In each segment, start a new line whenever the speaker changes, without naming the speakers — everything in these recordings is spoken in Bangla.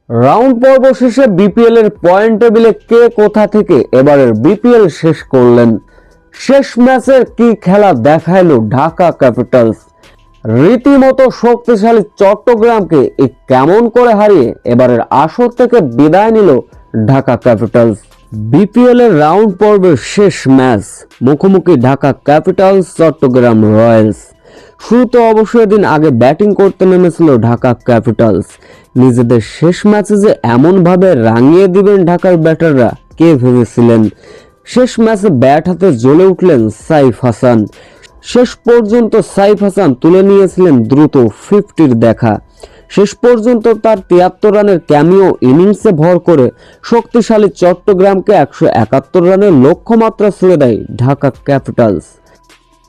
রাউন্ড পর্ব শেষে বিপিএল এর পয়েন্ট টেবিলে কে কোথা থেকে এবারের বিপিএল শেষ করলেন, শেষ ম্যাচের কি খেলা দেখাইলো ঢাকা ক্যাপিটালস, রীতিমতো শক্তিশালী চট্টগ্রামকে কেমন করে হারিয়ে এবারের আসর থেকে বিদায় নিল ঢাকা ক্যাপিটালস। বিপিএল এর রাউন্ড পর্বের শেষ ম্যাচ, মুখোমুখি ঢাকা ক্যাপিটালস চট্টগ্রাম রয়্যালস। শুরুতে অবশ্যই দিন আগে ব্যাটিং করতে নেমেছিল ঢাকা ক্যাপিটালস। নিজেদের শেষ ম্যাচে যে এমনভাবে রাঙিয়ে দিবেন ঢাকার ব্যাটাররা, কে ভেবেছিলেন। শেষ ম্যাচে ব্যাট হাতে জ্বলে উঠলেন সাইফ হাসান। শেষ পর্যন্ত সাইফ হাসান তুলে নিয়েছিলেন দ্রুত 50-র দেখা। শেষ পর্যন্ত তার 73 রানের ক্যামিও ইনিংসে ভর করে শক্তিশালী চট্টগ্রামকে 171 রানের লক্ষ্যমাত্রা ছুঁড়ে দেয় ঢাকা ক্যাপিটালস।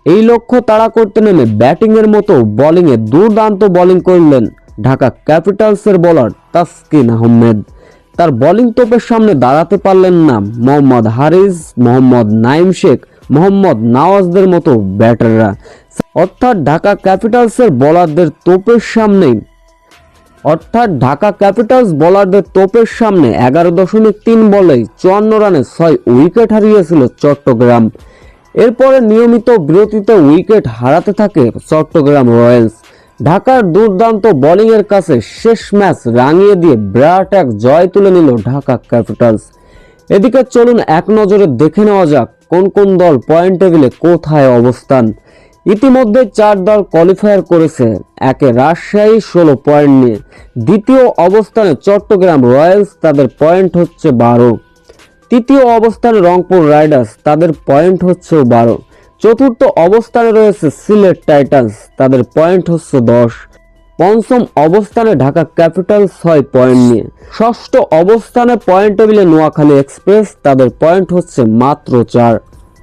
এই লক্ষ্য তাড়া করতে নেমে ব্যাটিং এর মতো বোলিং এ দুর্দান্ত বোলিং করলেন ঢাকা ক্যাপিটালসের বোলার তাসকিন আহমেদ। তার বোলিং তোপের সামনে দাঁড়াতে পারলেন না মোহাম্মদ হারিস, মোহাম্মদ নাইম শেখ, মোহাম্মদ নওয়াজদের মতো ব্যাটাররা। অর্থাৎ ঢাকা ক্যাপিটালস বোলারদের তোপের সামনে 11.3 বলেই 54 রানে 6 উইকেট হারিয়েছিল চট্টগ্রাম। এরপরে নিয়মিত বিরতিতে উইকেট হারাতে থাকে চট্টগ্রাম রয়্যালস। ঢাকার দুর্দান্ত বোলিং এর কাছে শেষ ম্যাচ রাঙিয়ে দিয়ে বিরাট এক জয় তুলে নিল ঢাকা ক্যাপিটালস। এদিকে চলুন এক নজরে দেখে নেওয়া যাক কোন কোন দল পয়েন্ট টেবিলে কোথায় অবস্থান। ইতিমধ্যে 4 দল কোয়ালিফায়ার করেছে। একে রাজশাহী 16 পয়েন্ট নিয়ে, দ্বিতীয় অবস্থানে চট্টগ্রাম রয়্যালস, তাদের পয়েন্ট হচ্ছে 12। তৃতীয় অবস্থানে রংপুর রাইডার্স, তাদের পয়েন্ট হচ্ছে 12। চতুর্থ অবস্থানে রয়েছে সিলেট টাইটান্স, তাদের পয়েন্ট হচ্ছে 10। পঞ্চম অবস্থানে ঢাকা ক্যাপিটাল 6 পয়েন্ট নিয়ে। ষষ্ঠ অবস্থানে পয়েন্ট টেবিলে নোয়াখালী এক্সপ্রেস, তাদের পয়েন্ট হচ্ছে মাত্র 4।